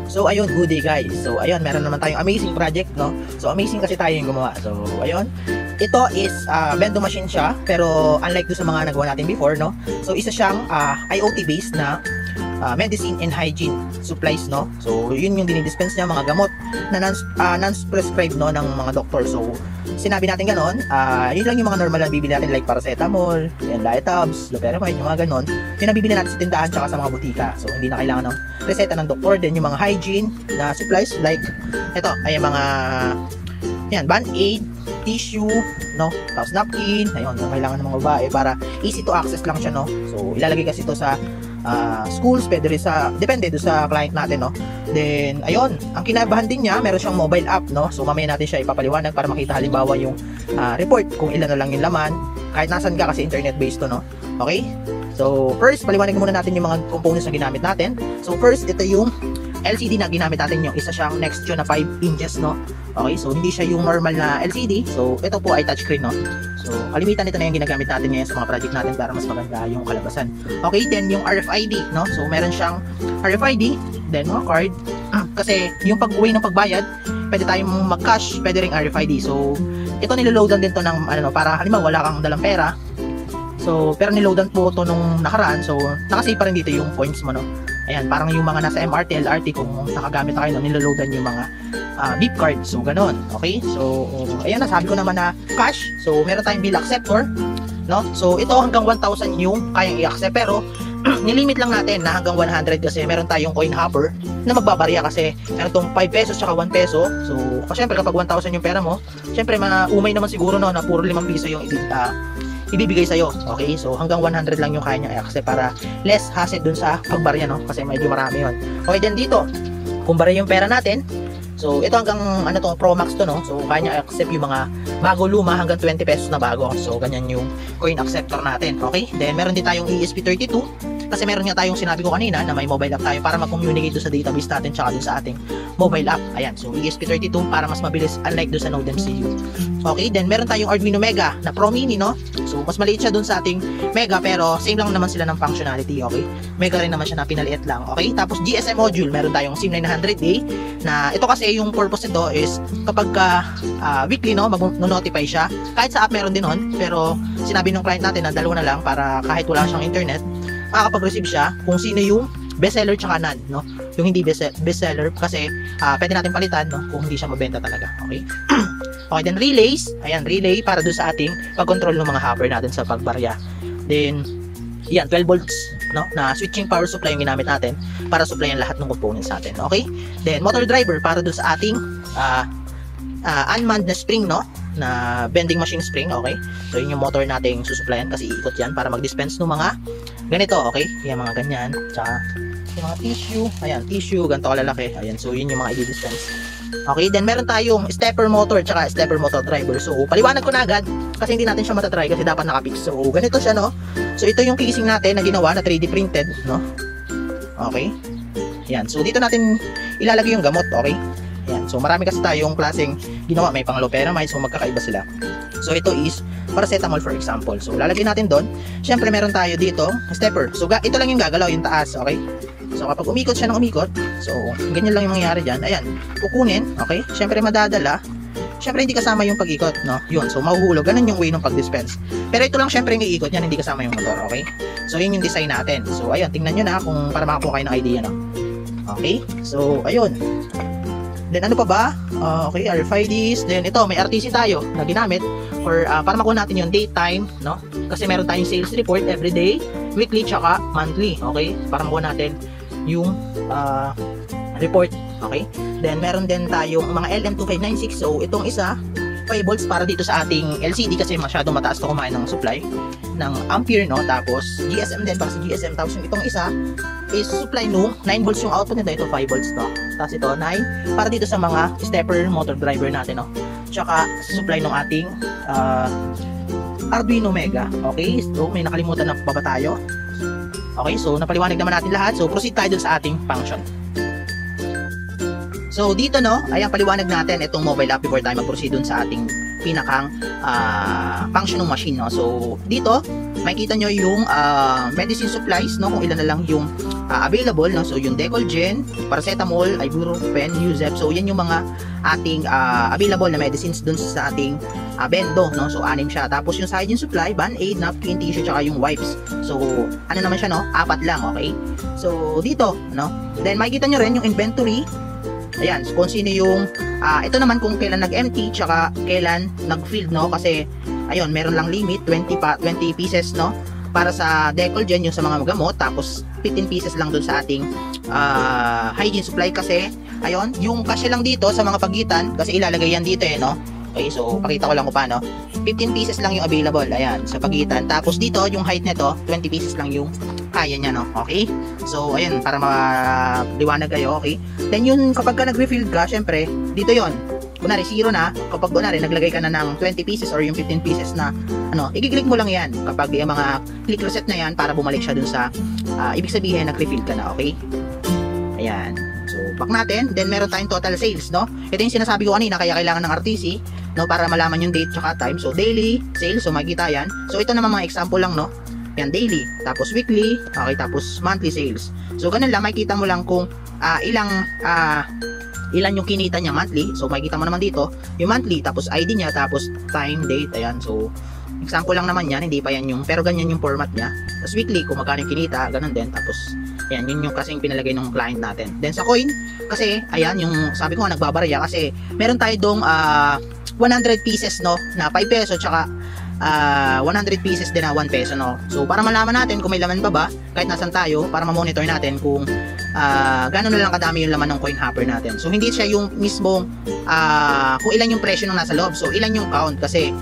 So ayun, good day guys. So ayun, meron naman tayong amazing project, no? So amazing kasi tayo yung gumawa. So ayun, ito is vending machine siya, pero unlike do sa mga nagawa natin before, no? So isa siyang IoT based na medicine and hygiene supplies, no? So yun yung dinidispense niya, mga gamot na non-prescribed, no, ng mga doktor. So sinabi natin ganon, yun lang yung mga normal na bibili natin like paracetamol, and diatabs, loperamide, yung mga ganon, yung nabibili natin sa tindahan tsaka sa mga butika. So hindi na kailangan ng reseta ng doktor. Then yung mga hygiene na supplies like ito ay mga yan, band-aid, tissue, no, tapos napkin, ayun, yung kailangan ng mga babae para easy to access lang siya, no. So ilalagay kasi ito sa schools, pwede rin sa, depende do sa client natin, no. Then ayun, ang kinabahan din niya, meron siyang mobile app, no. So mamaya natin siya ipapaliwanag para makita halimbawa yung report kung ilan na lang yung laman kahit nasan ka, kasi internet based to, no. Okay, so first paliwanag muna natin yung mga components na ginamit natin. So first, ito yung LCD na ginamit natin, yung isa siyang Nextune na 5 inches, no. Okay, so hindi siya yung normal na LCD. So ito po ay touchscreen, no. So kalimitan ito na yung ginagamit natin ngayon sa mga project natin para mas maganda yung kalabasan. Okay, then yung RFID, no. So meron siyang RFID, then mga card. Kasi yung pag-uwi ng pagbayad, pwede tayong mag-cash, pwede ring RFID. So ito niloloadan din to ng ano, para halimbawa wala kang dalang pera. So pero niloadan po to nung nakaraan. So nakasave pa rin dito yung points mo, no. Ayan, parang yung mga nasa MRT, LRT, kung nakagamit na kayo, no, niloloadan yung mga beep card. So ganon. Okay, so ayan, nasabi ko naman na cash. So meron tayong bill acceptor, no. So ito hanggang 1,000 yung kayang i-accept, pero nilimit lang natin na hanggang 100 kasi meron tayong coin hopper na magbabarya, kasi meron tong 5 pesos tsaka 1 peso. So syempre kapag 1,000 yung pera mo, syempre maumay naman siguro, no, na puro 5 piso yung ibibigay sa'yo. Okay, so hanggang 100 lang yung kaya niya i-accept para less hassle dun sa pagbarya, no, kasi medyo marami yun. Okay, then dito kung barya yung pera natin, so ito hanggang ano to, Pro Max to, no. So kaya niya i-accept yung mga bago, luma, hanggang 20 pesos na bago. So ganyan yung coin acceptor natin. Okay, then meron din tayong ESP32 kasi meron nga tayong sinabi ko kanina na may mobile app tayo para mag-communicate sa database natin tsaka dun sa ating mobile app. Ayan, so ESP32 para mas mabilis, unlike dun sa Node MCU. Okay, then meron tayong Arduino Mega na Pro Mini, no. So mas maliit siya dun sa ating Mega, pero same lang naman sila ng functionality. Okay, Mega rin naman siya na pinaliit lang. Okay, tapos GSM module, meron tayong SIM900A na ito kasi yung purpose nito is kapag weekly, no, mag-notify siya. Kahit sa app meron din nun, pero sinabi ng client natin na dalawa na lang para kahit wala siyang internet, makakapag-receive siya kung sino yung bestseller tsaka non, no. Yung hindi bestseller kasi pwede natin palitan, no, kung hindi siya mabenta talaga. Okay. Okay, then relays, ayan, relay para doon sa ating pag-control ng mga hopper natin sa pagbarya. Then yan, 12 volts, no, na switching power supply yung ginamit natin para supplyan lahat ng components natin. Okay, then motor driver para doon sa ating unmanned na spring, no, na vending machine spring. Okay, so yun yung motor nating susuplayan kasi iikot yan para mag-dispense ng mga ganito. Okay, yung mga ganyan, tsaka yung mga tissue, ayan, tissue, ganito kalalaki, ayan, so yun yung mga i-dispense. Okay, then meron tayong stepper motor tsaka stepper motor driver. So paliwanag ko na agad kasi hindi natin siya matatry kasi dapat nakapix. So ganito siya, no. So ito yung casing natin na ginawa na 3D printed, no. Okay, yan, so dito natin ilalagay yung gamot. Okay, yan, so marami kasi tayong klaseng ginawa, may pang loperamide, so magkakaiba sila. So ito is paracetamol, for example. So lalagay natin doon. Syempre meron tayo dito stepper. So ito lang yung gagalaw, yung taas. Okay, so kapag umikot siya ng umikot, so ganyan lang yung mangyayari dyan. Ayan, kukunin. Okay, syempre madadala. Syempre hindi kasama yung pag-ikot, no. Yun, so mahuhulog. Ganun yung way ng pag-dispense. Pero ito lang syempre yung iikot yan, hindi kasama yung motor. Okay, so yun yung design natin. So ayun, tingnan nyo na kung para makakuha kayo ng idea, no. Okay, so ayun. Then ano pa ba? Okay, RFIDs. Then ito, may RTC tayo na ginamit for para makuha natin yung date time, no? Kasi meron tayong sales report every day, weekly, tsaka monthly. Okay, para makuha natin yung report. Okay, then meron din tayong mga LM2596. So itong isa 5 volts para dito sa ating LCD kasi masyadong mataas to kumain ng supply ng ampere, no. Tapos GSM din para sa GSM. Tapos yung itong isa is supply no 9 volts yung output nito, ito 5 volts, no. Tapos ito 9 para dito sa mga stepper motor driver natin, no. Tsaka supply ng ating Arduino Mega. Okay, so may nakalimutan na pa ba tayo? Okay, so napaliwanag naman natin lahat. So proceed tayo dun sa ating function. So dito, no, ayan, paliwanag natin itong mobile app before tayo mag-proceed dun sa ating pinakang functioning machine, no. So dito makikita nyo yung medicine supplies, no, kung ilan na lang yung available, no. So yung Decolgen, paracetamol, ibuprofen, Nuzep. So yan yung mga ating available na medicines dun sa ating bendo, no. So 6 siya. Tapos yung sa hygiene supply, Band-Aid, napkin, tissue, tsaka yung wipes. So ano naman siya, no, 4 lang, okay. So dito, no, then makikita nyo rin yung inventory. Ayan, so kung sino yung ito naman kung kailan nag-empty tsaka kailan nag-filled, no, kasi ayun, meron lang limit 20 pieces, no, para sa Decolgen, yung sa mga gamot, tapos 15 pieces lang dun sa ating hygiene supply, kasi ayun, yung kasya lang dito sa mga pagitan, kasi ilalagay yan dito, no. Okay, so pakita ko lang kung paano. 15 pieces lang yung available, ayan, sa pagitan. Tapos dito, yung height nito, 20 pieces lang yung kaya niya, no. Okay, so ayun, para maliwanag kayo, okay. Then yun, kapag ka nag-refill ka, syempre dito yon, kunwari 0 na, kapag kunwari naglagay ka na ng 20 pieces or yung 15 pieces na ano, i-click mo lang yan kapag yung mga click reset na yan para bumalik siya dun sa ibig sabihin nag-refill ka na, okay. Ayan, so back natin. Then meron tayong total sales, no. Ito yung sinasabi ko kanina, kaya kailangan ng RTC, no, para malaman yung date tsaka time. So daily sales, so makikita yan. So ito naman mga example lang, no. Yan, daily, tapos weekly, okay, tapos monthly sales. So ganun lang, makikita mo lang kung ilan yung kinita niya monthly. So makikita mo naman dito yung monthly, tapos ID niya, tapos time, date, ayan. So example lang naman yan, hindi pa yan yung, pero ganyan yung format niya. Tapos weekly, kung magkano yung kinita, ganun din. Tapos ayan, yun yung kasing pinalagay ng client natin. Then sa coin, kasi ayan, yung sabi ko nga nagbabarya, kasi meron tayo dong 100 pieces, no, na 5 peso, tsaka 100 pieces din na 1 peso, no. So para malaman natin kung may laman pa ba kahit nasan tayo, para ma-monitor natin kung gano'n na lang kadami yung laman ng coin hopper natin. So hindi siya yung mismong kung ilan yung presyo nung nasa loob. So ilan yung count, kasi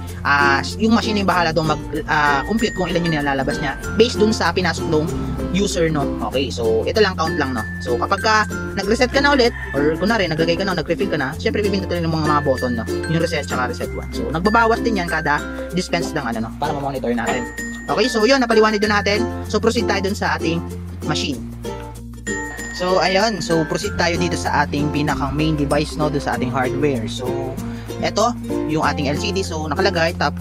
yung machine yung bahala doon mag-compute kung ilan yung nilalabas niya based dun sa pinasok ng user, no. Okay, so ito lang, count lang, no. So kapag ka nag-reset ka na ulit, or kunwari naglagay ka na, nag-refill ka na, syempre pipindutin ng mga button, no, yung reset tsaka reset 1. So nagbabawas din yan kada dispense ng ano, no, para ma-monitor natin. Okay, so yun, napaliwanag din natin. So proceed tayo dun sa ating machine. So ayun, so proceed tayo dito sa ating pinakang main device, no, dun sa ating hardware. So eto yung ating LCD. So nakalagay tap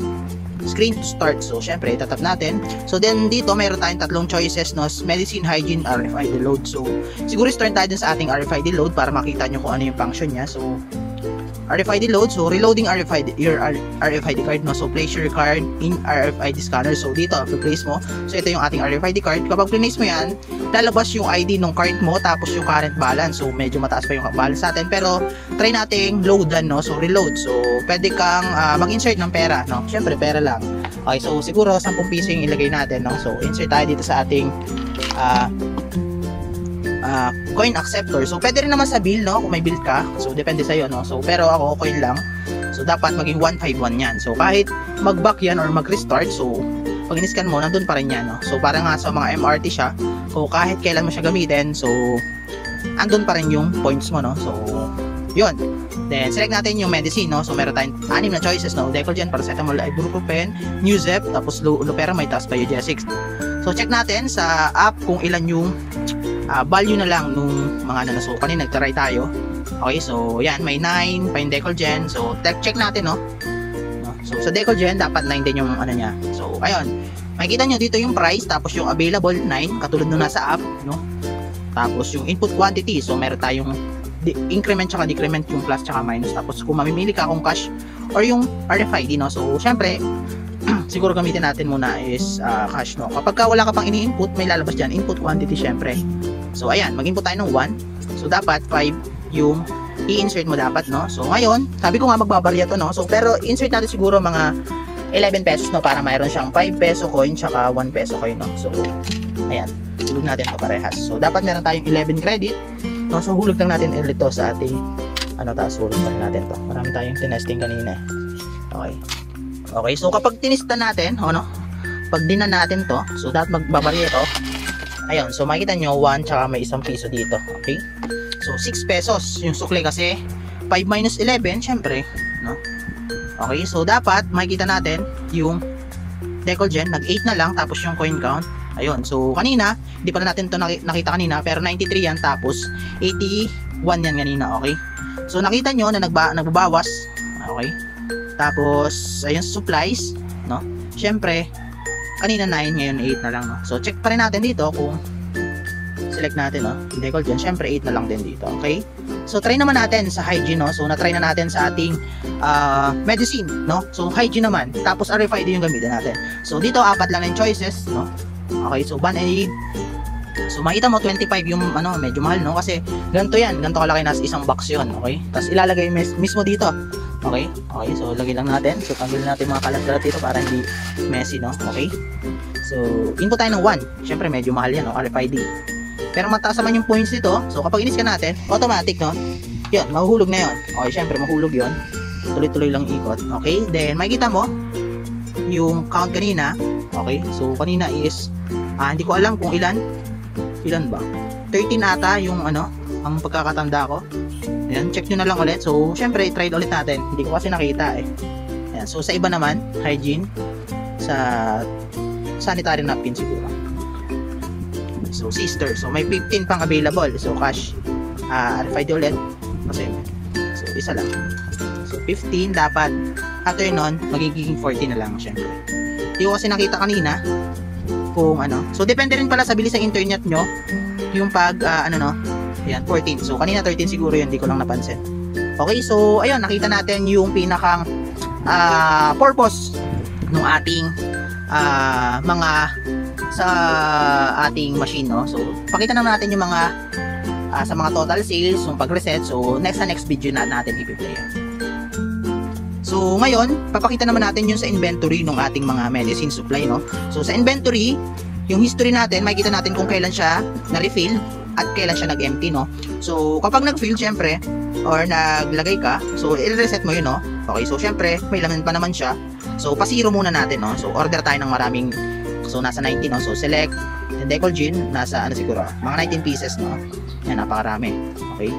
screen to start. So syempre tatap natin. So then dito mayroon tayong tatlong choices, no, medicine, hygiene, RFID load. So siguro start tayo dun sa ating RFID load para makita nyo kung ano yung function niya. So RFID load, so reloading your RFID card, no. So place your card in RFID scanner. So dito i-place mo. So ito yung ating RFID card. Kapag place mo yan, lalabas yung ID ng card mo, tapos yung current balance. So medyo mataas pa yung balance natin, pero try nating loadan, no. So reload. So pwede kang mag-insert ng pera, no. Syempre pera lang. Okay, so siguro 10 piso yung ilagay natin, no. So insert tayo dito sa ating coin acceptor. So pwede rin naman sa bill, no, kung may bill ka. So depende sa iyo, no. So pero ako coin lang. So dapat maging 151 yan. So kahit mag-back yan or mag-restart, so pag in-scan mo, nandun pa rin yan, no. So para nga sa mga MRT siya, so kahit kailan mo siya gamitin, so andun pa rin yung points mo, no. So yun. Then select natin yung medicine, no. So meron tayong 6 na choices, no. Decolgen, paracetamol, ibuprofen, Nuzep, tapos loperamide, tapos biogesics. So check natin sa app kung ilan yung value na lang nung mga ano. So kanina nagtry tayo. Okay, so yan, may 9 pa yung Decolgen. So check natin, no. So sa Decolgen dapat 9 din yung ano niya. So ayun, makikita nyo dito yung price, tapos yung available 9 katulad nung nasa app, no. Tapos yung input quantity, so meron tayong increment tsaka decrement, yung plus tsaka minus. Tapos kung mamimili ka kung cash or yung RFID, no. So syempre siguro gamitin natin muna is cash, no. Kapag ka wala ka pang ini-input, may lalabas dyan input quantity, syempre. So ayan, mag-input tayo ng 1. So dapat 5 yung i-insert mo dapat, no. So ngayon, sabi ko nga magbabarya to, no. So pero insert natin siguro mga 11 pesos, no, para mayroon siyang 5 peso coin tsaka 1 peso coin, no. So ayan, hulog natin to parehas. So dapat meron tayong 11 credit, no. So hulog lang natin ulit to sa ating ano, tapos hulog lang natin to. Marami tayong tinesting kanina. Okay. Okay, so kapag tinista natin, no, pag dinan natin to, so dapat magbabarya to. Ayun, so makikita nyo 1 tsaka may 1 piso dito. Okay, so 6 pesos yung sukli, kasi 5 minus 11 syempre, no. Okay, so dapat makikita natin yung Decolgen nag 8 na lang, tapos yung coin count, ayun. So kanina hindi pa natin to nakita kanina, pero 93 yan, tapos 81 yan kanina. Okay, so nakita nyo na nagbabawas. Okay, Tapos, ayun, supplies, no? Syempre, kanina 9, ngayon 8 na lang, no? So, check pa rin natin dito kung select natin, no? Decol dyan, syempre 8 na lang din dito, okay? So, try naman natin sa hygiene, no? So, na-try na natin sa ating medicine, no? So, hygiene naman. Tapos, RFID yung gamitin natin. So, dito, 4 lang yung choices, no? Okay, so, Band-Aid. So, makita mo, 25 yung, medyo mahal, no? Kasi, ganito yan. Ganito kalaki, nasa isang box yun, okay? Tapos, ilalagay mismo dito. Okay? Okay, so, lagay lang natin. So, tanggalin natin mga kalat-kalat dito para hindi messy, no? Okay? So, input tayo ng 1. Syempre, medyo mahal yan, no? RFID. Pero mataas naman yung points dito. So, kapag inis ka natin, automatic, no? Yun, mahuhulog na yun. Okay, syempre, mahulog yun. Tuloy-tuloy lang ikot. Okay? Then, makikita mo, yung count kanina. Okay? So, kanina is, hindi ko alam kung ilan. Ilan ba? 13 ata yung, ang pagkakatanda ko. Ayan, check nyo na lang ulit. So, syempre, try ulit natin. Hindi ko kasi nakita, eh. Ayan, so, sa iba naman, hygiene. Sa sanitary napkin siguro. So, sister. So, may 15 pang available. So, cash. RFID ulit. Kasi, so, isa lang. So, 15 dapat. After nun, magiging 40 na lang, syempre. Hindi ko kasi nakita kanina kung So, depende rin pala sa bilis ng internet nyo. Yung pag, ayan, 14. So, kanina 13 siguro yun. Hindi ko lang napansin. Okay, so, ayun, nakita natin yung pinakang purpose ng ating mga sa ating machine, no? So, pakita naman natin yung mga sa mga total sales, yung pag-reset. So, next video na natin i-play. So, ngayon, papakita naman natin yung sa inventory ng ating mga medicine supply, no? So, sa inventory, yung history natin, makikita natin kung kailan siya na-refill at kailan siya nag-empty, no? So, kapag nag-fill, syempre, or naglagay ka, so, i-reset mo yun, no? Okay, so, syempre, may laman pa naman siya. So, pa-zero muna natin, no? So, order tayo ng maraming, so, nasa 19, no? So, select, and Decolgen, nasa, siguro, mga 19 pieces, no? Yan, napakarami. Okay?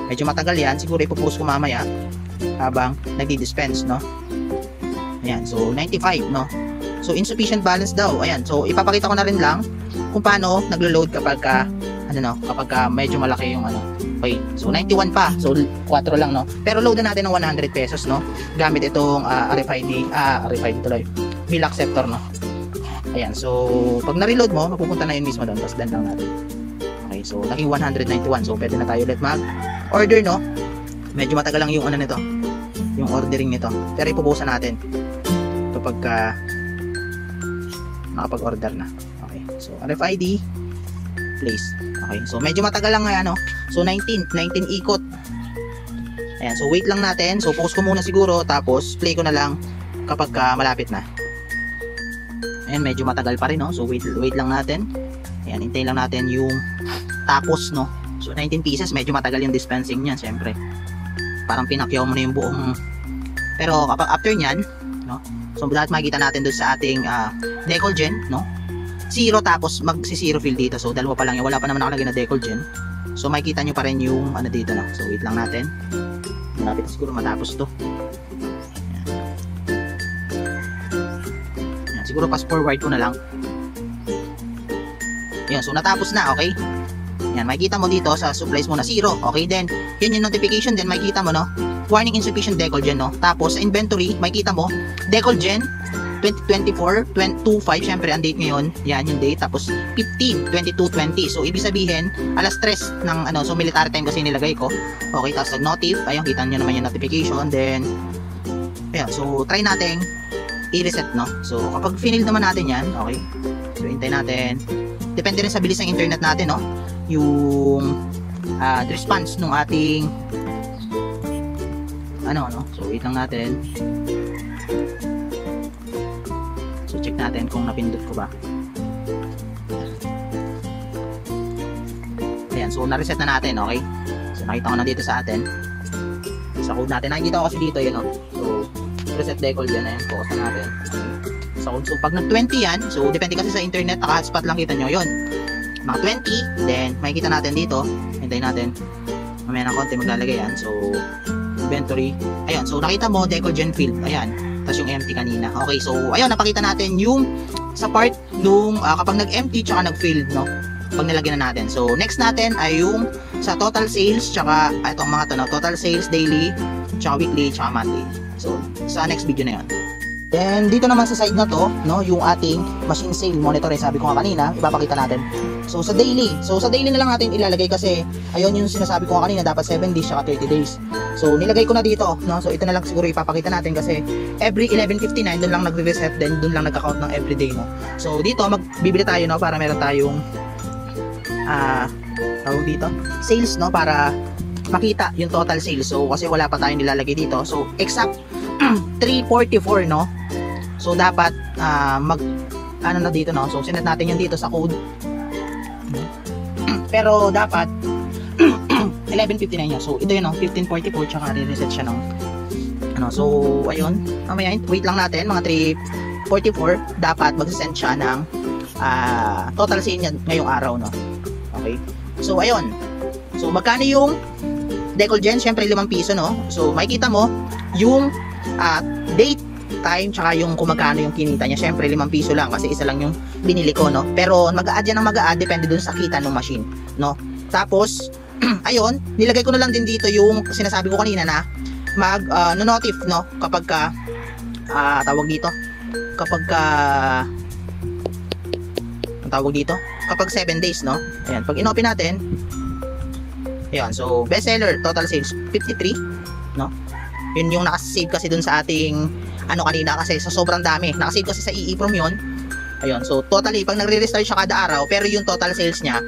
Medyo matagal yan. Siguro, ipopost ko mamaya habang nagdi-dispense, no? Ayan, so, 95, no? So, insufficient balance daw. Ayan, so, ipapakita ko na rin lang kung paano naglo-load kapag kapag medyo malaki yung okay, so 91 pa, so 4 lang, no? Pero load na natin ng 100 pesos, no? Gamit itong RFID tuloy, bill acceptor, no? Ayan, so pag na-reload mo, mapupunta na yun mismo doon, tapos dan lang natin. Okay, so naging 191, so pwede na tayo ulit mag-order, no? Medyo matagal lang yung nito, yung ordering nito, pero ipupusan natin kapag nakapag-order na. Okay, so RFID place. Okay, so medyo matagal lang so 19 ikot. Ayan, so wait lang natin. So pause ko muna siguro, tapos play ko na lang kapag malapit na. Ayan, medyo matagal pa rin, no? So wait lang natin. Ayan, hintayin lang natin yung tapos, no? So 19 pieces, medyo matagal yung dispensing niyan, syempre. Parang pinakyaw mo na yung buong. Pero kapag after niyan, no? So lahat makikita natin doon sa ating Decolgen, no? 0, tapos magsi-zero fill dito. So, dalawa pa lang yun. Wala pa naman nakalagay na Decolgen. So, makikita nyo pa rin yung dito, no? So, wait lang natin. Malapit siguro matapos to. Ayan, siguro pass forward ko na lang. Ayan, so natapos na, okay? Ayan, makikita mo dito sa supplies mo na 0. Okay, then, yun yung notification din. Makikita mo, no? Warning insufficient Decolgen, no? Tapos, sa inventory, makikita mo, Decolgen 2024-25, syempre ang date ngayon, yan yung date, tapos 15-22-20, so ibig sabihin alas 3 ng so military time kasi nilagay ko. Okay, tapos nag-notif, ayun, kita nyo naman yung notification. Then ayan, so try natin i-reset, no? So kapag finill naman natin yan, okay, so hintay natin, depende rin sa bilis ng internet natin, no? Yung response ng ating so wait lang natin. So check natin kung napindot ko ba. Ayan, so na-reset na natin, okay? So nakita ko na dito sa atin. Sa code natin, nakikita ko kasi dito yun, no? So reset Decolgen na yan, focus na natin. Okay. So pag nag-20 yan, so depende kasi sa internet, naka-hotspot lang, kita nyo yun. Mga 20, then makikita natin dito, hintayin natin. Mamaya ng konti maglalagay yan. So inventory, ayan, so nakita mo Decolgen filled, ayan. Tapos yung empty kanina. Okay, so ayun, napakita natin yung sa part nung kapag nag-empty tsaka nag-fill, no? Pag nilagyan na natin. So next natin ay yung sa total sales tsaka itong mga to, no? Total sales daily tsaka weekly tsaka monthly. So sa next video na yan. Then dito naman sa side na to, no, yung ating machine sale monitor, sabi ko nga kanina, ipapakita natin. So sa daily na lang natin ilalagay kasi ayun yung sinasabi ko nga kanina, dapat 7 days saka 30 days. So nilagay ko na dito, no. So ito na lang siguro ipapakita natin kasi every 11:59 doon lang nagre-reset, then doon lang nagka-count ng everyday, no. So dito magbibili tayo, no, para meron tayong tawag dito, sales, no, para makita yung total sales. So kasi wala pa tayong nilalagay dito. So exact 344, no. So dapat ano na dito, no. So sinet natin yun dito sa code. Pero dapat 11:59 niya. So ito yun, no, 15:44 tsaka re-reset siya, no. Ano, so ayun, mamaya wait lang natin, mga 3:44 dapat mag-send siya ng total sale niya ngayong araw, no. Okay. So ayun. So magkano yung Decolgen? Syempre 5 piso, no. So makikita mo yung date, time, tsaka yung kung magkano yung kinita niya. Syempre 5 piso lang kasi isa lang yung binili ko, no. Pero mag-a-add yan ng mag-a-add, depende dun sa kita ng machine, no. Tapos ayun, nilagay ko na lang din dito yung sinasabi ko kanina na no-notif, no, kapag ka tawag dito, kapag ka tawag dito, kapag 7 days, no. Ayan, pag in-open natin, ayan, so bestseller, total sales 53, no. Yun yung nakasave kasi dun sa ating ano kanina, kasi sa sobrang dami nakasave kasi sa EEPROM yun. Ayun, so totally pag nagre-restart siya kada araw, pero yung total sales niya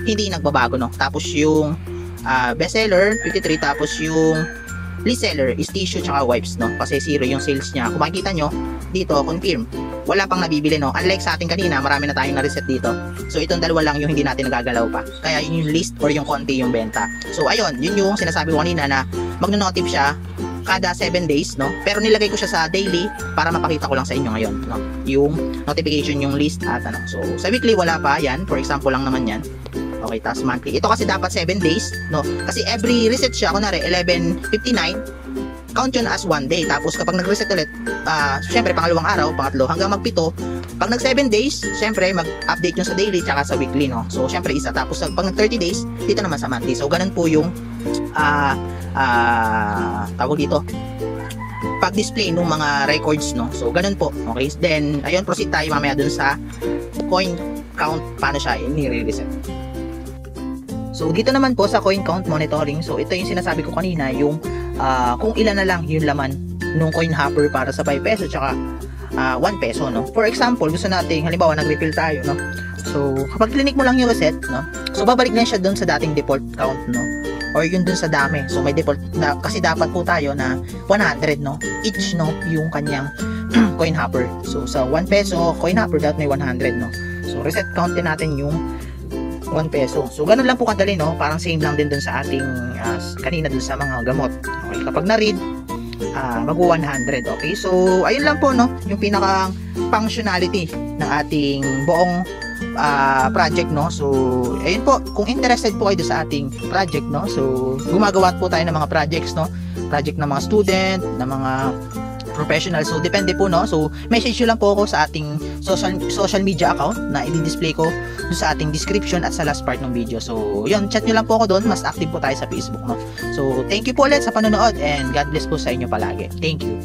hindi nagbabago, no. Tapos yung bestseller 53, tapos yung least seller is tissue tsaka wipes, no, kasi 0 yung sales niya. Kung makikita nyo dito, confirm, wala pang nabibili, no. Unlike sa ating kanina, marami na tayong na-reset dito. So itong dalawa lang yung hindi natin nagagalaw pa, kaya yun yung list or yung konti yung benta. So ayun, yun yung sinasabi ko kanina na magno-notif siya kada 7 days, no. Pero nilagay ko siya sa daily para mapakita ko lang sa inyo ngayon, no, yung notification, yung list at ano. So sa weekly wala pa yan, for example lang naman yan. Okay, tapos monthly. Ito kasi dapat 7 days, no? Kasi every reset siya, kunwari 11:59, count yun as 1 day. Tapos kapag nag-reset ulit, syempre pangalawang araw, pangatlo, hanggang mag-7. Pag nag 7 days, syempre mag-update yun sa daily tsaka sa weekly, no? So syempre isa. Tapos pag nag 30 days, dito naman sa monthly. So ganun po yung tawag dito, pag-display ng mga records, no? So ganun po. Okay, then ayun, proceed tayo mamaya dun sa coin count, paano siya i-reset. So dito naman po sa coin count monitoring, so ito yung sinasabi ko kanina, yung kung ilan na lang yung laman nung coin hopper para sa 5 peso tsaka 1 peso, no. For example, gusto nating halimbawa nag-refill tayo, no. So kapag clinic mo lang yung reset, no, so babalik na siya doon sa dating default count, no, or yun doon sa dami. So may default na, kasi dapat po tayo na 100, no, each, no, yung kanyang coin hopper. So sa 1 peso coin hopper dapat may 100, no. So reset count din natin yung 1 peso. So ganun lang po kadali, no. Parang same lang din dun sa ating kanina dun sa mga gamot. Okay, kapag na-read, mag-100. Okay, so ayun lang po, no, yung pinaka functionality ng ating buong project, no. So ayun po, kung interested po kayo sa ating project, no, so gumagawa po tayo ng mga projects, no, project ng mga student, ng mga professional. So depende po, no. So message nyo lang po ako sa ating social media account na i-display ko sa ating description at sa last part ng video. So yun, chat nyo lang po ako doon. Mas active po tayo sa Facebook, no. So thank you po ulit sa panonood and God bless po sa inyo palagi. Thank you.